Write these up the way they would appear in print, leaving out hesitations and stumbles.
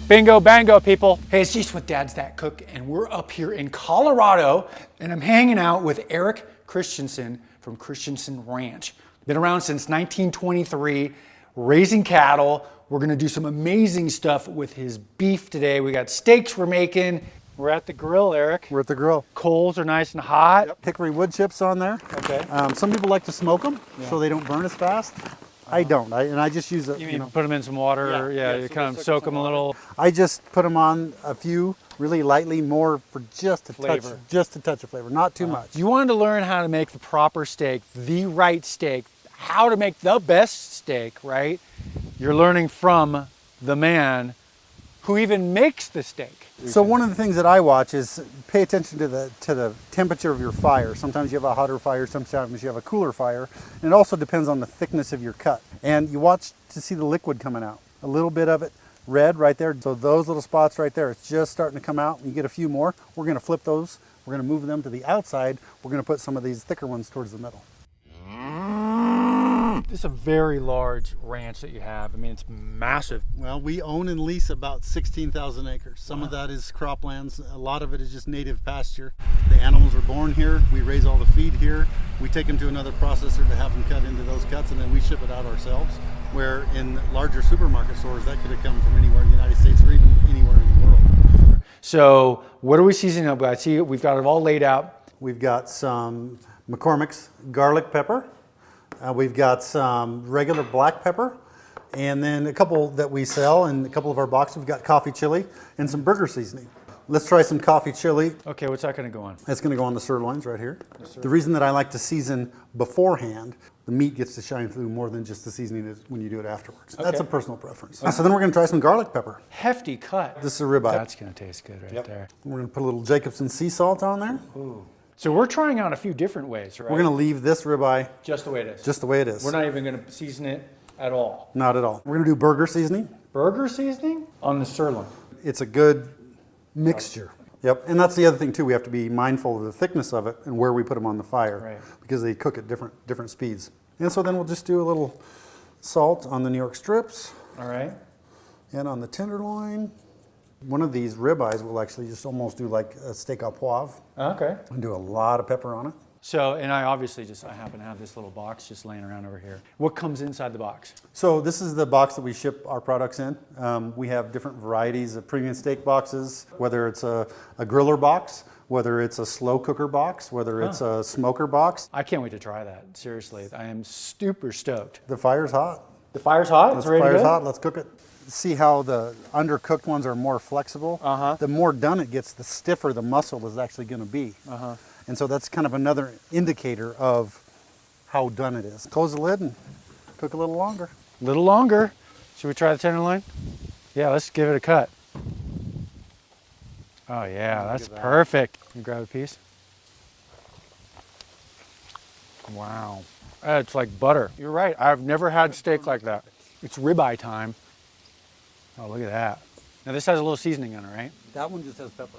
Bingo, bango, people. Hey, it's Jason with Dad's That Cook, and we're up here in Colorado, and I'm hanging out with Eric Christensen from Christensen Ranch. Been around since 1923, raising cattle. We're gonna do some amazing stuff with his beef today. We got steaks we're making. We're at the grill, Eric. We're at the grill. Coals are nice and hot. Yep. Hickory wood chips on there. Okay. Some people like to smoke them so they don't burn as fast. I don't, and I just use it. You mean put them in some water? Yeah, you kind of soak them a little. I just put them on a few, really lightly, more for just a Flavor. touch, just a touch of flavor, not too much. You wanted to learn how to make the proper steak, the right steak, how to make the best steak, right? You're learning from the man who even makes the steak. So one of the things that I watch is pay attention to the temperature of your fire. Sometimes you have a hotter fire, sometimes you have a cooler fire. And it also depends on the thickness of your cut. And you watch to see the liquid coming out. A little bit of it red right there. So those little spots right there, it's just starting to come out. You get a few more. We're gonna flip those. We're gonna move them to the outside. We're gonna put some of these thicker ones towards the middle. This is a very large ranch that you have. I mean, it's massive. Well, we own and lease about 16,000 acres. Some of that is croplands. A lot of it is just native pasture. The animals are born here. We raise all the feed here. We take them to another processor to have them cut into those cuts, and then we ship it out ourselves. Where in larger supermarket stores, that could have come from anywhere in the United States or even anywhere in the world. So what are we seasoning up with? I see we've got it all laid out. We've got some McCormick's garlic pepper. We've got some regular black pepper, and then a couple that we sell in a couple of our boxes. We've got coffee chili and some burger seasoning. Let's try some coffee chili. Okay, what's that gonna go on? It's gonna go on the sirloins right here. The reason that I like to season beforehand, the meat gets to shine through more than just the seasoning is when you do it afterwards. Okay. That's a personal preference. So then we're gonna try some garlic pepper. Hefty cut. This is a ribeye. That's gonna taste good right there. We're gonna put a little Jacobson sea salt on there. Ooh. So we're trying out a few different ways, right? We're gonna leave this ribeye just the way it is. just the way it is. We're not even gonna season it at all. Not at all. We're gonna do burger seasoning. Burger seasoning on the sirloin. It's a good mixture. Yep, and that's the other thing too. We have to be mindful of the thickness of it and where we put them on the fire, Right. because they cook at different speeds. And so then we'll just do a little salt on the New York strips All right. and on the tenderloin. One of these ribeyes will actually just almost do like a steak au poivre Okay. and do a lot of pepper on it. So, and I obviously I happen to have this little box just laying around over here. What comes inside the box? So this is the box that we ship our products in. We have different varieties of premium steak boxes, whether it's a griller box, whether it's a slow cooker box, whether it's a smoker box. I can't wait to try that. Seriously, I am super stoked. The fire's hot. The fire's hot. It's The ready to fire's go? hot, let's cook it. See how the undercooked ones are more flexible? The more done it gets, the stiffer the muscle is actually gonna be. And so that's kind of another indicator of how done it is. Close the lid and cook a little longer. A little longer. Should we try the tenderloin? Yeah, let's give it a cut. Oh yeah, that's perfect. You grab a piece. Wow, it's like butter. You're right. I've never had steak like that. It's ribeye time. Oh, look at that. Now this has a little seasoning on it, right? That one just has pepper.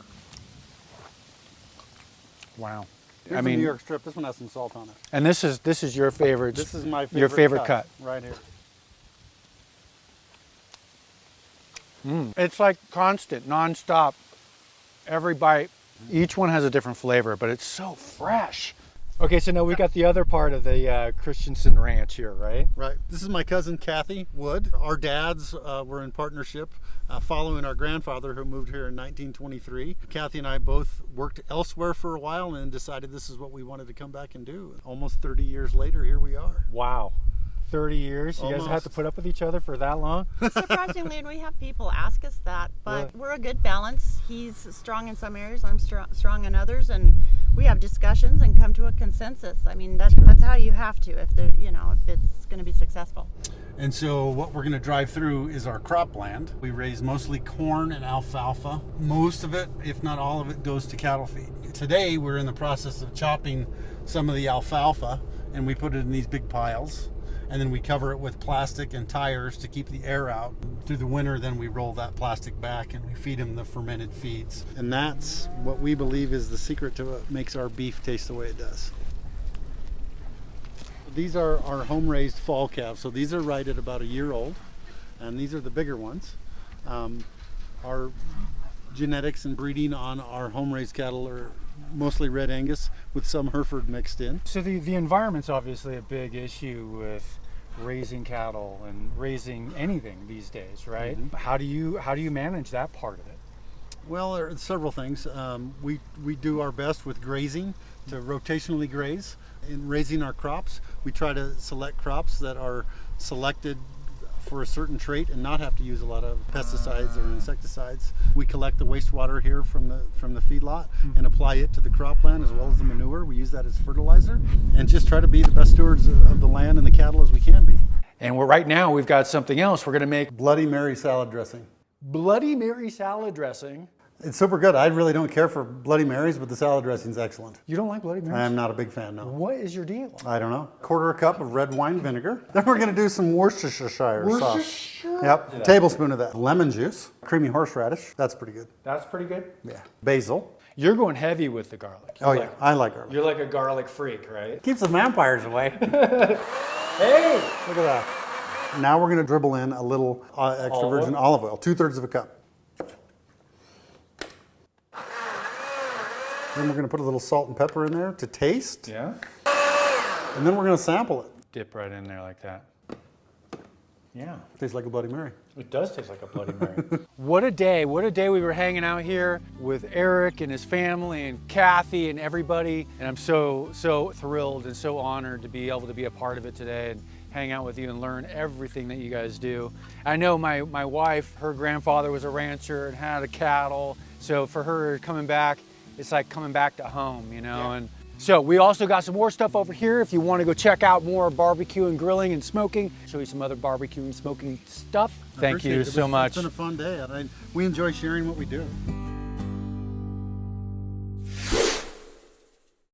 Wow. Here's the New York strip. This one has some salt on it. And this is your favorite. This is my favorite. Your favorite cut. right here. It's like constant, nonstop. Every bite, each one has a different flavor, but it's so fresh. Okay, so now we got the other part of the Christensen Ranch here, right? Right. This is my cousin Kathy Wood. Our dads were in partnership following our grandfather who moved here in 1923. Kathy and I both worked elsewhere for a while and decided this is what we wanted to come back and do. Almost 30 years later, here we are. Wow. 30 years? You guys have to put up with each other for that long? Surprisingly, we have people ask us that, but we're a good balance. He's strong in some areas, I'm strong in others, and we have discussions and come to a consensus. I mean, that's how you have to if it's going to be successful. And so what we're going to drive through is our cropland. We raise mostly corn and alfalfa. Most of it, if not all of it, goes to cattle feed. Today, we're in the process of chopping some of the alfalfa, and we put it in these big piles. And then we cover it with plastic and tires to keep the air out. Through the winter, then we roll that plastic back and we feed them the fermented feeds. And that's what we believe is the secret to what makes our beef taste the way it does. These are our home-raised fall calves. So these are right at about a year old, and these are the bigger ones. Our genetics and breeding on our home-raised cattle are mostly red Angus with some Hereford mixed in. So the environment's obviously a big issue with raising cattle and raising anything these days, right? Mm-hmm. How do you manage that part of it? Well, there are several things. We do our best with grazing to rotationally graze. In raising our crops, we try to select crops that are selected for a certain trait and not have to use a lot of pesticides or insecticides. We collect the wastewater here from the feedlot and apply it to the cropland as well as the manure. We use that as fertilizer and just try to be the best stewards of the land and the cattle as we can be. And right now we've got something else. We're going to make Bloody Mary salad dressing. Bloody Mary salad dressing. It's super good. I really don't care for Bloody Marys, but the salad dressing's excellent. You don't like Bloody Marys? I am not a big fan, no. What is your deal? I don't know. Quarter a cup of red wine vinegar. Then we're going to do some Worcestershire sauce. Yep. Tablespoon of that. Lemon juice. Creamy horseradish. That's pretty good. That's pretty good. Yeah. Basil. You're going heavy with the garlic. Oh yeah, I like garlic. You're like a garlic freak, right? Keeps the vampires away. Hey! Look at that. Now we're going to dribble in a little extra virgin olive oil, 2/3 of a cup. Then we're going to put a little salt and pepper in there to taste. Yeah. And then we're going to sample it. Dip right in there like that. Yeah. Tastes like a Bloody Mary. It does taste like a Bloody Mary. What a day we were hanging out here with Eric and his family and Kathy and everybody. And I'm so thrilled and so honored to be able to be a part of it today and hang out with you and learn everything that you guys do. I know my wife, her grandfather was a rancher and had a cattle. So for her coming back, it's like coming back to home, you know? Yeah. And so we also got some more stuff over here if you want to go check out more barbecue and grilling and smoking. Show you some other barbecue and smoking stuff. Thank you so much. It's been a fun day. We enjoy sharing what we do.